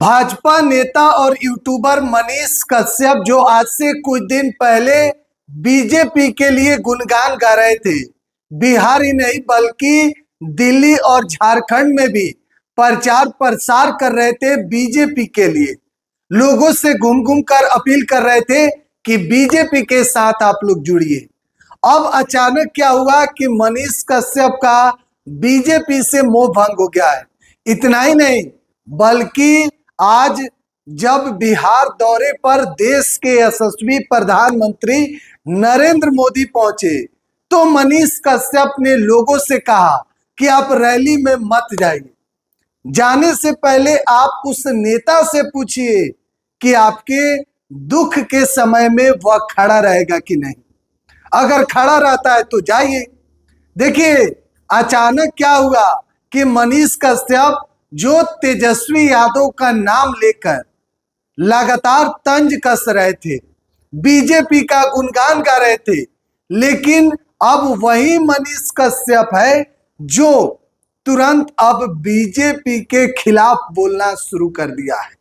भाजपा नेता और यूट्यूबर मनीष कश्यप जो आज से कुछ दिन पहले बीजेपी के लिए गुणगान गा रहे थे, बिहार ही नहीं बल्कि दिल्ली और झारखंड में भी प्रचार प्रसार कर रहे थे बीजेपी के लिए। लोगों से घूम घूम कर अपील कर रहे थे कि बीजेपी के साथ आप लोग जुड़िए। अब अचानक क्या हुआ कि मनीष कश्यप का बीजेपी से मोह भंग हो गया है। इतना ही नहीं बल्कि आज जब बिहार दौरे पर देश के यशस्वी प्रधानमंत्री नरेंद्र मोदी पहुंचे तो मनीष कश्यप ने लोगों से कहा कि आप रैली में मत जाइए। जाने से पहले आप उस नेता से पूछिए कि आपके दुख के समय में वह खड़ा रहेगा कि नहीं। अगर खड़ा रहता है तो जाइए। देखिए अचानक क्या हुआ कि मनीष कश्यप जो तेजस्वी यादव का नाम लेकर लगातार तंज कस रहे थे, बीजेपी का गुणगान गा रहे थे, लेकिन अब वही मनीष कश्यप है जो तुरंत अब बीजेपी के खिलाफ बोलना शुरू कर दिया है।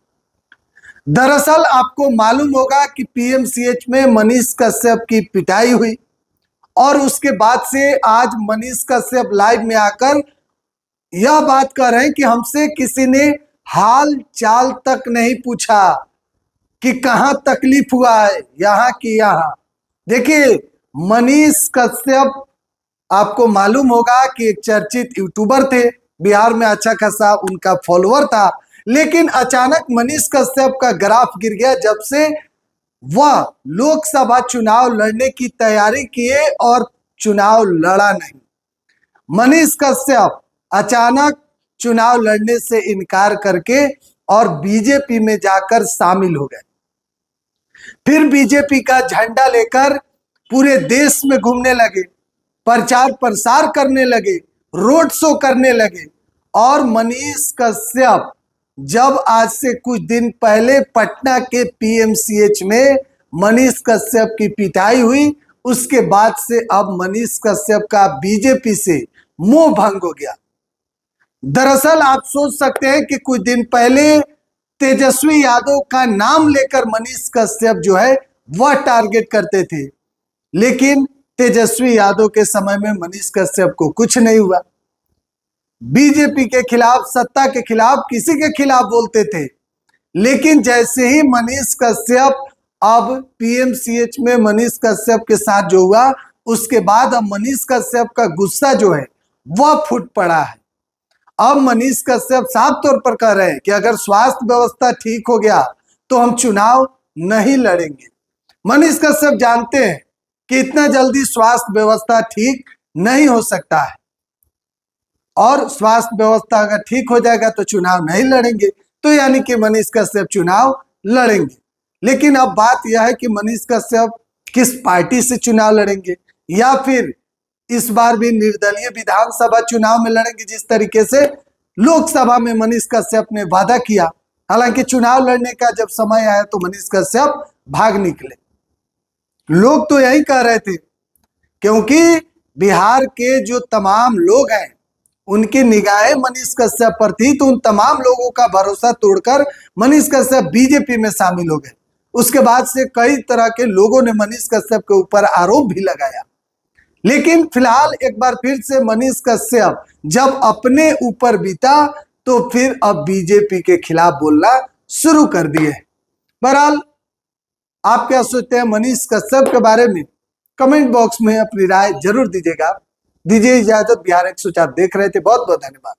दरअसल आपको मालूम होगा कि पीएमसीएच में मनीष कश्यप की पिटाई हुई और उसके बाद से आज मनीष कश्यप लाइव में आकर यह बात कर रहे हैं कि हमसे किसी ने हाल चाल तक नहीं पूछा कि कहां तकलीफ हुआ है, यहां की यहां। देखिए मनीष कश्यप आपको मालूम होगा कि एक चर्चित यूट्यूबर थे, बिहार में अच्छा खासा उनका फॉलोअर था, लेकिन अचानक मनीष कश्यप का ग्राफ गिर गया जब से वह लोकसभा चुनाव लड़ने की तैयारी किए और चुनाव लड़ा नहीं। मनीष कश्यप अचानक चुनाव लड़ने से इनकार करके और बीजेपी में जाकर शामिल हो गए। फिर बीजेपी का झंडा लेकर पूरे देश में घूमने लगे, प्रचार प्रसार करने लगे, रोड शो करने लगे। और मनीष कश्यप जब आज से कुछ दिन पहले पटना के पीएमसीएच में मनीष कश्यप की पिटाई हुई, उसके बाद से अब मनीष कश्यप का बीजेपी से मोह भंग हो गया। दरअसल आप सोच सकते हैं कि कुछ दिन पहले तेजस्वी यादव का नाम लेकर मनीष कश्यप जो है वह टारगेट करते थे, लेकिन तेजस्वी यादव के समय में मनीष कश्यप को कुछ नहीं हुआ। बीजेपी के खिलाफ, सत्ता के खिलाफ, किसी के खिलाफ बोलते थे, लेकिन जैसे ही मनीष कश्यप अब पीएमसीएच में मनीष कश्यप के साथ जो हुआ, उसके बाद अब मनीष कश्यप का गुस्सा जो है वह फूट पड़ा है। अब मनीष कश्यप साफ तौर पर कह रहे हैं कि अगर स्वास्थ्य व्यवस्था ठीक हो गया तो हम चुनाव नहीं लड़ेंगे। मनीष कश्यप जानते हैं कि इतना जल्दी स्वास्थ्य व्यवस्था ठीक नहीं हो सकता है और स्वास्थ्य व्यवस्था अगर ठीक हो जाएगा तो चुनाव नहीं लड़ेंगे, तो यानी कि मनीष कश्यप चुनाव लड़ेंगे। लेकिन अब बात यह है कि मनीष कश्यप किस पार्टी से चुनाव लड़ेंगे, या फिर इस बार भी निर्दलीय विधानसभा चुनाव में लड़ेंगे जिस तरीके से लोकसभा में मनीष कश्यप ने वादा किया। हालांकि चुनाव लड़ने का जब समय आया तो मनीष कश्यप भाग निकले। लोग तो यही कह रहे थे, क्योंकि बिहार के जो तमाम लोग हैं उनकी निगाहें मनीष कश्यप पर थी, तो उन तमाम लोगों का भरोसा तोड़कर मनीष कश्यप बीजेपी में शामिल हो गए। उसके बाद से कई तरह के लोगों ने मनीष कश्यप के ऊपर आरोप भी लगाया, लेकिन फिलहाल एक बार फिर से मनीष कश्यप जब अपने ऊपर बीता तो फिर अब बीजेपी के खिलाफ बोलना शुरू कर दिए। बहरहाल आप क्या सोचते हैं मनीष कश्यप के बारे में, कमेंट बॉक्स में अपनी राय जरूर दीजिएगा। दीजिए इजाजत। बिहार 104 देख रहे थे, बहुत बहुत धन्यवाद।